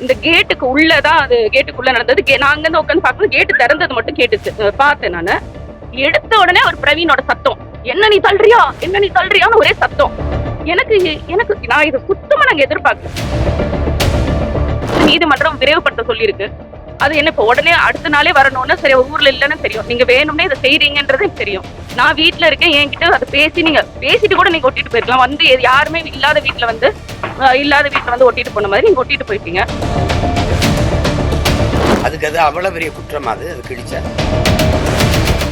இந்த கேட்டுக்கு உள்ளதான் அது கேட்டுக்குள்ள நடந்தது. நான் அங்கிருந்து உட்காந்து பார்க்கும்போது கேட்டு திறந்தது மட்டும் கேட்டுச்சு. பார்த்தேன் நானு. எடுத்த உடனே ஒரு பிரவீனோட சத்தம். என்ன நீ தள்ளுறியா? என்ன நீ தள்ளுறியான்னு ஒரே சத்தம். எனக்கு எனக்கு நான் இத சுத்தமா நாங்க எதிர்பார்க்கல. நீதிமன்றம் விரைவுபடுத்த சொல்லியிருக்கு. அது என்ன இப்ப உடனே அடுத்த நாளே வரணும்னா சரி ஊர்ல இல்லன்னு தெரியும். நீங்க வேணும்னே இதை செய்றீங்கன்றது எனக்கு தெரியும். நான் வீட்ல இருக்கேன் என்கிட்ட அதை பேசி நீங்க பேசிட்டு கூட நீங்க ஒட்டிட்டு போயிருக்கலாம். வந்து யாருமே இல்லாத வீட்ல வந்து ஒட்டிட்டு போன மாதிரி நீங்க ஒட்டிட்டு போயிட்டீங்க. அதுக்கு அது அவ்வளவு பெரிய குற்றம். அது கிழிச்சா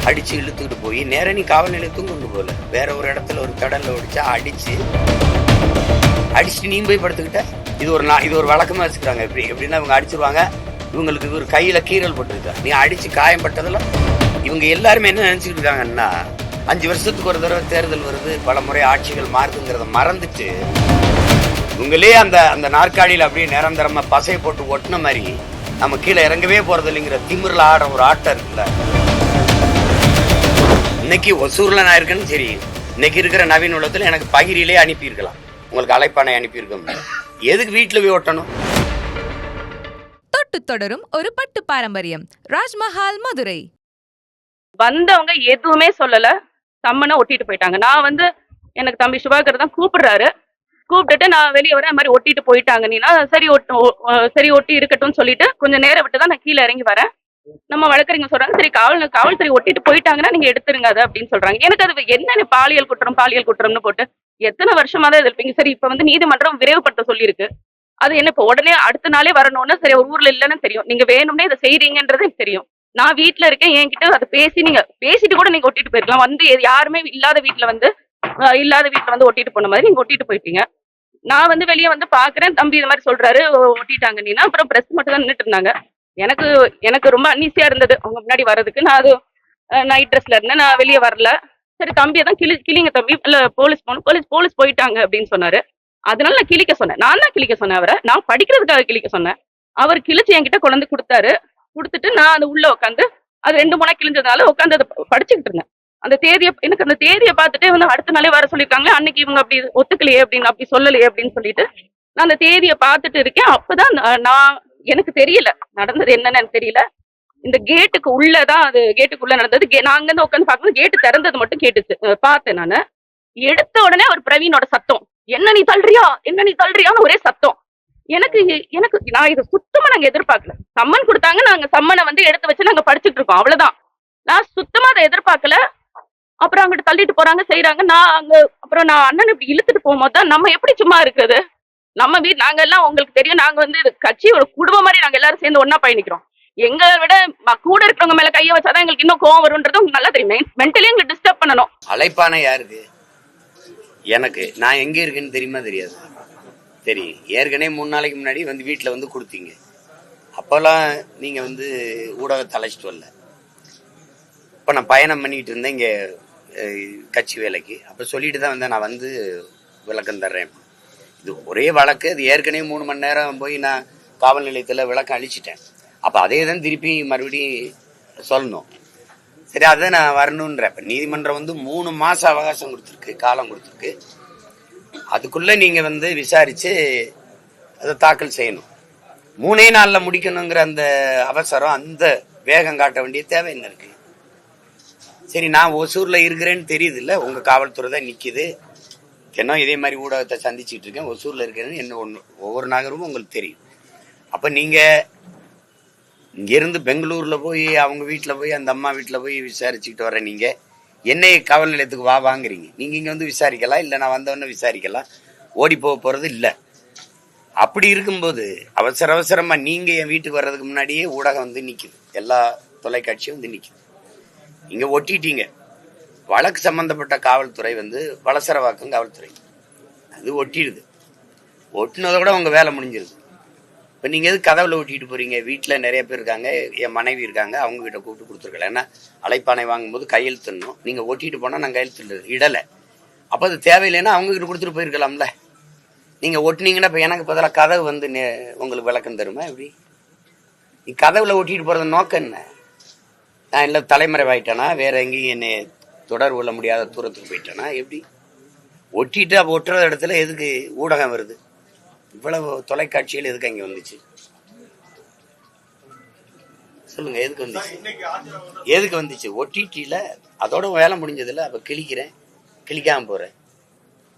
அடிச்சு இழுத்துக்கிட்டு போய் நேர நீ காவல் நிலையத்தும் கொண்டு போகல. வேற ஒரு இடத்துல ஒரு கடல்ல ஒடிச்சா அடிச்சுட்டு நீ போய் படுத்துக்கிட்ட. இது ஒரு வழக்கமா வச்சுக்கிறாங்க. எப்படின்னா இவங்க அடிச்சிருவாங்க, இவங்களுக்கு ஒரு கையில கீறல் போட்டுருக்கா. நீ அடிச்சு காயம் பட்டதுல இவங்க எல்லாருமே என்ன நினைச்சுட்டு இருக்காங்கன்னா 5 வருஷத்துக்கு ஒரு தடவை தேர்தல் வருது, பல முறை ஆட்சிகள் மாறுதுங்கிறத மறந்துட்டு இவங்களே அந்த நாற்காலியில அப்படியே நிரந்தரமா பசையை போட்டு ஒட்டின மாதிரி நம்ம கீழே இறங்கவே போறது இல்லைங்கிற திமிரில் ஆடுற ஒரு ஆட்டம் இருக்குல்ல. இன்னைக்கு ஒசூர்ல நான் இருக்கேன்னு சரி, இன்னைக்கு இருக்கிற நவீன உலகத்துல எனக்கு பகிரிலே அனுப்பியிருக்கலாம், உங்களுக்கு அழைப்பானை அனுப்பியிருக்கோம். எதுக்கு வீட்டுல போய் ஒட்டணும்? தொட்டு தொடரும் ஒரு பட்டு பாரம்பரியம். ராஜ்மஹால் மதுரை. வந்தவங்க எதுவுமே சொல்லல, சம்மனை ஒட்டிட்டு போயிட்டாங்க. நான் வந்து எனக்கு தம்பி சுபாகர் தான் கூப்பிடுறாரு. கூப்பிட்டுட்டு நான் வெளியே வரேன், மாதிரி ஒட்டிட்டு போயிட்டாங்க. நீனா சரி ஒட்டி இருக்கட்டும்னு சொல்லிட்டு கொஞ்சம் நேரம் விட்டு தான் நான் கீழே இறங்கி வரேன். நம்ம வழக்கறிஞர் சொல்றாங்க சரி காவல்துறை ஒட்டிட்டு போயிட்டாங்கன்னா நீங்க எடுத்துருங்க அது அப்படின்னு சொல்றாங்க. எனக்கு அது என்ன பாலியல் குற்றம்னு போட்டு எத்தனை வருஷமா தான் இருப்பீங்க. சரி இப்ப வந்து நீதிமன்றம் விரைவுபடுத்த சொல்லியிருக்கு. அது என்ன இப்ப உடனே அடுத்த நாளே வரணும்னா சரி ஊர்ல இல்லன்னு தெரியும். நீங்க வேணும்னே இதை செய்றீங்கன்றது எனக்கு தெரியும். நான் வீட்டுல இருக்கேன் என்கிட்ட அதை பேசி நீங்க பேசிட்டு கூட நீங்க ஒட்டிட்டு போயிருக்கலாம். வந்து யாருமே இல்லாத வீட்டுல வந்து ஒட்டிட்டு போன மாதிரி நீங்க ஒட்டிட்டு போயிட்டீங்க. நான் வந்து வெளியே வந்து பாக்குறேன், தம்பி இது மாதிரி சொல்றாரு ஒட்டிட்டாங்க நீனா. அப்புறம் பிரஸ் மட்டும் தான் நின்றுட்டு இருந்தாங்க. எனக்கு ரொம்ப அன்ஈசியா இருந்தது அவங்க முன்னாடி வர்றதுக்கு. நான் அது நைட் ட்ரெஸ்ல இருந்தேன், நான் வெளியே வரல. சரி தம்பியை தான் கிளிங்க தம்பி, இல்ல போலீஸ் போகணும், போலீஸ் போயிட்டாங்க அப்படின்னு சொன்னாரு. அதனால நான் கிளிக்க சொன்னேன். நான் தான் கிளிக்க சொன்னேன் அவரை. நான் படிக்கிறதுக்காக கிளிக்க சொன்னேன். அவர் கிழிச்சு என்கிட்ட கொண்டு கொடுத்தாரு. கொடுத்துட்டு நான் அது உள்ள உட்காந்து அது 2 மூணா கிழிஞ்சதுனால உட்காந்து அதை படிச்சுக்கிட்டு இருந்தேன். அந்த தேதியை பார்த்துட்டு வந்து அடுத்த நாளே வர சொல்லியிருக்காங்க. அன்னைக்கு இவங்க அப்படி ஒத்துக்கலையே அப்படின்னு, அப்படி சொல்லலையே அப்படின்னு சொல்லிட்டு நான் அந்த தேதியை பார்த்துட்டு இருக்கேன். அப்பதான் நான் எனக்கு தெரியல நடந்தது என்னன்னு எனக்கு தெரியல. இந்த கேட்டுக்கு உள்ளதான் அது கேட்டுக்குள்ள நடந்தது. நான் அங்கிருந்து உட்காந்து பார்க்கும்போது கேட்டு திறந்தது மட்டும் கேட்டுச்சு. பார்த்தேன் நானு. எடுத்த உடனே ஒரு பிரவீனோட சத்தம். என்ன நீ தள்ளுறியான்னு ஒரே சத்தம். எனக்கு நான் இதை சுத்தமா நாங்க எதிர்பார்க்கல. சம்மன் கொடுத்தாங்க, நாங்க சம்மனை வந்து எடுத்து வச்சு நாங்க படிச்சுட்டு இருக்கோம், அவ்வளவுதான். நான் சுத்தமா அதை எதிர்பார்க்கல. அப்புறம் அங்கிட்டு தள்ளிட்டு போறாங்க செய்யறாங்க. அப்புறம் நான் அண்ணன் இப்படி இழுத்துட்டு போகும்போது தான் நம்ம எப்படி சும்மா இருக்குது. நம்ம நாங்க எல்லாம் உங்களுக்கு தெரியும், நாங்க வந்து கட்சி ஒரு குடும்பம் மாதிரி நாங்க எல்லாரும் சேர்ந்து ஒன்னா பயணிக்கிறோம். எங்களை விட கூட இருக்கிறவங்க மேல கைய வச்சாதான் எங்களுக்கு இன்னும் கோவம் வரும்ன்றது உங்களுக்கு நல்லா தெரியும். மென்டலி எங்களுக்கு டிஸ்டர்ப் பண்ணணும். அழைப்பானை யாருக்கு? எனக்கு. நான் எங்க இருக்குன்னு தெரியுமா தெரியாது. சரி, ஏற்கனவே 3 நாளைக்கு முன்னாடி வந்து வீட்டுல வந்து கொடுத்தீங்க. அப்பெல்லாம் நீங்க வந்து ஊடகத்தை அழைச்சிட்டு வரல. இப்ப நான் பயணம் பண்ணிட்டு இருந்தேன் இங்க கட்சி வேலைக்கு. அப்ப சொல்லிட்டு தான் வந்தேன், நான் வந்து விளக்கம் தர்றேன். இது ஒரே வழக்கு. அது ஏற்கனவே 3 மணி நேரம் போய் நான் காவல் நிலையத்தில் விளக்கம் அழிச்சிட்டேன். அப்போ அதே தான் திருப்பி மறுபடியும் சொல்லணும். சரி, அதை நான் வரணுன்ற. இப்போ நீதிமன்றம் வந்து 3 மாதம் அவகாசம் கொடுத்துருக்கு, காலம் கொடுத்துருக்கு. அதுக்குள்ளே நீங்கள் வந்து விசாரித்து அதை தாக்கல் செய்யணும். 3 நாளில் முடிக்கணுங்கிற அந்த அவசரம், அந்த வேகம் காட்ட வேண்டிய தேவை என்ன இருக்கு? சரி, நான் ஒசூரில் இருக்கிறேன்னு தெரியுது இல்லை, உங்கள் காவல்துறை தான் நிற்கிது. என்ன இதே மாதிரி ஊடகத்தை சந்திச்சுட்டு இருக்கேன், ஒசூர்ல இருக்கிறேன்னு என்ன ஒவ்வொரு நகரமும் உங்களுக்கு தெரியும். அப்ப நீங்க இங்க இருந்து பெங்களூர்ல போய் அவங்க வீட்டுல போய் அந்த அம்மா வீட்டுல போய் விசாரிச்சுக்கிட்டு வர நீங்க என்னை காவல் நிலையத்துக்கு வாங்குறீங்க. நீங்க இங்க வந்து விசாரிக்கலாம், இல்ல நான் வந்தவொடனே விசாரிக்கலாம், ஓடி போறது இல்ல. அப்படி இருக்கும்போது அவசரமா நீங்க என் வீட்டுக்கு வர்றதுக்கு முன்னாடியே ஊடகம் வந்து நிக்குது, எல்லா தொலைக்காட்சியும் வந்து நிக்குது. நீங்க ஒட்டிட்டீங்க. வழக்கு சம்பந்தப்பட்ட காவல்துறை வந்து வலசரவாக்கம் காவல்துறை, அது ஒட்டிடுது. ஒட்டினதை விட உங்க வேலை முடிஞ்சிருது. இப்போ நீங்க எது கதவுல ஒட்டிட்டு போறீங்க? வீட்டில் நிறைய பேர் இருக்காங்க, என் மனைவி இருக்காங்க, அவங்க கிட்ட கூப்பிட்டு கொடுத்துருக்கல. ஏன்னா அழைப்பானை வாங்கும்போது கையெழுத்துடணும். நீங்க ஒட்டிட்டு போனா நான் கையெழுத்து இடலை. அப்போ அது தேவையில்லைன்னா அவங்க கிட்ட கொடுத்துட்டு போயிருக்கலாம்ல. நீங்க ஒட்டினீங்கன்னா இப்போ எனக்கு பதிலாக கதவு வந்து உங்களுக்கு விளக்கம் தருமா? எப்படி நீ கதவுல ஒட்டிட்டு போறது நோக்கம் என்ன? நான் இல்லை தலைமறைவாயிட்டேனா, வேற எங்கேயும் என்னை தொடர்பு கொள்ள முடியாத தூரத்துக்கு போயிட்டேனா? எப்படி ஒட்டிட்டு ஒட்டுற இடத்துல எதுக்கு ஊடகம் வருது? இவ்வளவு தொலைக்காட்சியில் எதுக்கு அங்கே வந்துச்சு? சொல்லுங்க, எதுக்கு வந்துச்சு ஒட்டிட்டில அதோட வேலை முடிஞ்சதுல. அப்ப கிழிக்காம போறேன்.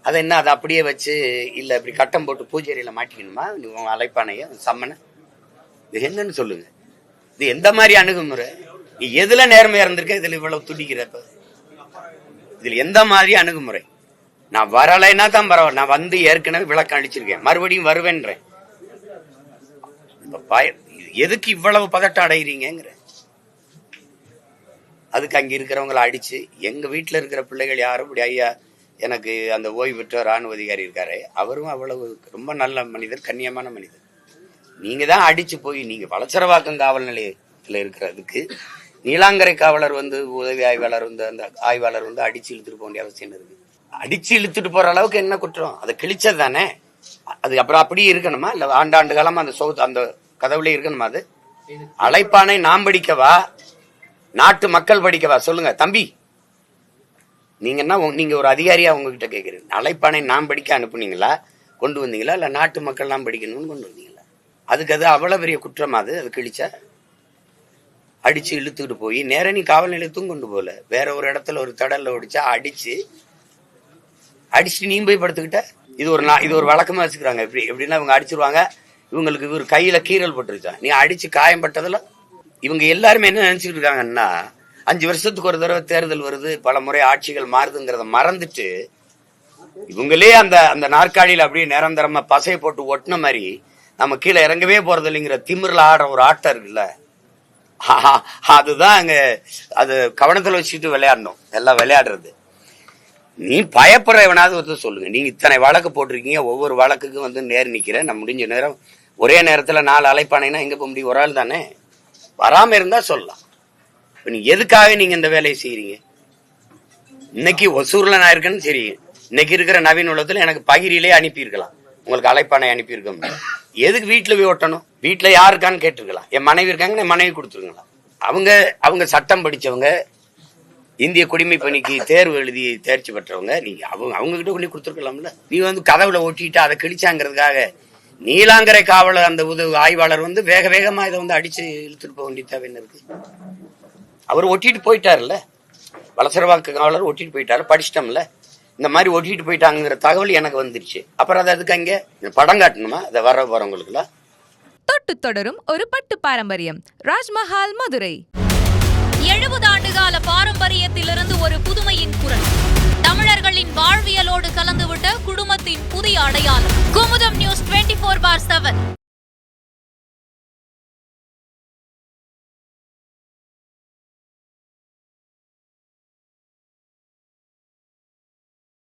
அதை என்ன அதை அப்படியே வச்சு இல்ல இப்படி கட்டம் போட்டு பூஜையில மாட்டிக்கணுமா உங்க அழைப்பானைய சம்மனை? இது என்னன்னு சொல்லுங்க. இது எந்த மாதிரி அணுகுமுறை? நீ எதுல நேர்மையா இருந்திருக்க, இதுல இவ்வளவு துடிக்கிறப்ப இதுல எந்த மாதிரி அணுகுமுறை? நான் வரலைன்னா தான் பரவாயில்ல, நான் வந்து ஏற்கனவே விளக்கம் அடிச்சிருக்கேன், மறுபடியும் வருவேன்றேன். எதுக்கு இவ்வளவு பதட்டம் அடைகிறீங்கிற? அதுக்கு அங்க இருக்கிறவங்களை அடிச்சு, எங்க வீட்டுல இருக்கிற பிள்ளைகள் யாரும் இப்படி ஐயா எனக்கு அந்த ஓய்வு பெற்ற ராணுவ அதிகாரி இருக்காரு, அவரும் அவ்வளவு ரொம்ப நல்ல மனிதர், கண்ணியமான மனிதர். நீங்க தான் அடிச்சு போய் நீங்க வளசரவாக்கம் காவல் நிலையத்துல இருக்கிறதுக்கு நீலாங்கரை காவலர் வந்து உதவி ஆய்வாளர் வந்து அந்த ஆய்வாளர் வந்து அடிச்சு இழுத்துட்டு போக வேண்டிய அவசியம் இருக்கு. அடிச்சு இழுத்துட்டு போற அளவுக்கு என்ன குற்றம்? அதை கிழிச்சது தானே. அது அப்புறம் அப்படியே இருக்கணுமா? இல்ல ஆண்டாண்டு காலமா அந்த கதவுல இருக்கணுமா? அது அழைப்பானை நாம் படிக்கவா, நாட்டு மக்கள் படிக்கவா? சொல்லுங்க தம்பி, நீங்க ஒரு அதிகாரியா உங்ககிட்ட கேட்கிறேன். அழைப்பானை நாம் படிக்க அனுப்புனீங்களா, கொண்டு வந்தீங்களா, இல்ல நாட்டு மக்கள் நாம் படிக்கணும்னு கொண்டு வந்தீங்களா? அதுக்கு அது அவ்வளவு பெரிய குற்றமா? அது கிழிச்சா அடிச்சு இழுத்துக்கிட்டு போய் நேர நீ காவல் நிலையத்தும் கொண்டு போகல, வேற ஒரு இடத்துல ஒரு தடல்ல ஒடிச்சா அடிச்சுட்டு நீ போய் படுத்துக்கிட்ட. இது ஒரு வழக்கமா வச்சுக்கிறாங்க. எப்படின்னா இவங்க அடிச்சிருவாங்க, இவங்களுக்கு ஒரு கையில கீறல் பட்டுருச்சா, நீ அடிச்சு காயம் பட்டதுல இவங்க எல்லாருமே என்ன நினைச்சுட்டு இருக்காங்கன்னா 5 வருஷத்துக்கு ஒரு தடவை தேர்தல் வருது, பல முறை ஆட்சிகள் மாறுதுங்கிறத மறந்துட்டு இவங்களே அந்த நாற்காலியில அப்படியே நிரந்தரமா பசையை போட்டு ஒட்டின மாதிரி நம்ம கீழே இறங்கவே போறது இல்லைங்கிற திமிரில் ஆடுற ஒரு ஆட்டம் இருக்குல்ல, அதுதான் அங்க அது கவனத்துல வச்சுட்டு விளையாடணும். எல்லாம் விளையாடுறது. நீ பயப்படுற எவனாவது வந்து சொல்லுங்க. நீங்க இத்தனை வழக்கு போட்டிருக்கீங்க, ஒவ்வொரு வழக்குக்கும் வந்து நேர் நிக்கிறேன், நான் முடிஞ்ச நேரம் ஒரே நேரத்துல 4 அழைப்பானைனா எங்க போக முடியும்? ஒரு ஆள் தானே. வராம இருந்தா சொல்லலாம். நீ எதுக்காக நீங்க இந்த வேலையை செய்யறீங்க? இன்னைக்கு ஒசூர்ல நான் இருக்கேன்னு சரி, இன்னைக்கு இருக்கிற நவீன உலகத்துல எனக்கு பகிரிலே அனுப்பியிருக்கலாம், உங்களுக்கு அழைப்பானை அனுப்பியிருக்க. எதுக்கு வீட்டுல போய் ஒட்டணும்? வீட்டுல யாருக்கான்னு கேட்டிருக்கலாம். என் மனைவி இருக்காங்க, என் மனைவி கொடுத்துருக்கலாம். அவங்க சட்டம் படிச்சவங்க, இந்திய குடிமை பணிக்கு தேர்வு எழுதி தேர்ச்சி பெற்றவங்க. நீங்க அவங்க கிட்ட கொண்டு கொடுத்துருக்கலாம்ல. நீ வந்து கதவுல ஒட்டிட்டு அதை கிழிச்சாங்கிறதுக்காக நீலாங்கரை காவலர் அந்த உதவி ஆய்வாளர் வந்து வேக வேகமா இதை வந்து அடிச்சு இழுத்துட்டு போக வேண்டிய தேவை என்ன இருக்கு? அவர் ஒட்டிட்டு போயிட்டாருல்ல, வளசரவாக்கு காவலர் ஒட்டிட்டு போயிட்டாரு, படிச்சிட்டோம்ல. இந்த மாதிரி ஒட்டிட்டு போயிட்டாங்கிற தகவல் எனக்கு வந்துருச்சு. அப்புறம் அது அதுக்கு அங்க படம் காட்டணுமா? அதை வரவங்களுக்குலாம் தொட்டு தொடரும் ஒரு பட்டு பாரம்பரியம். ராஜ்மஹால் மதுரை. 70 ஆண்டுகால பாரம்பரியத்திலிருந்து ஒரு புதுமையின் குரல். தமிழர்களின் வாழ்வியலோடு கலந்துவிட்ட குடும்பத்தின் புதிய அடையாளம். குமுதம் நியூஸ் 24/7.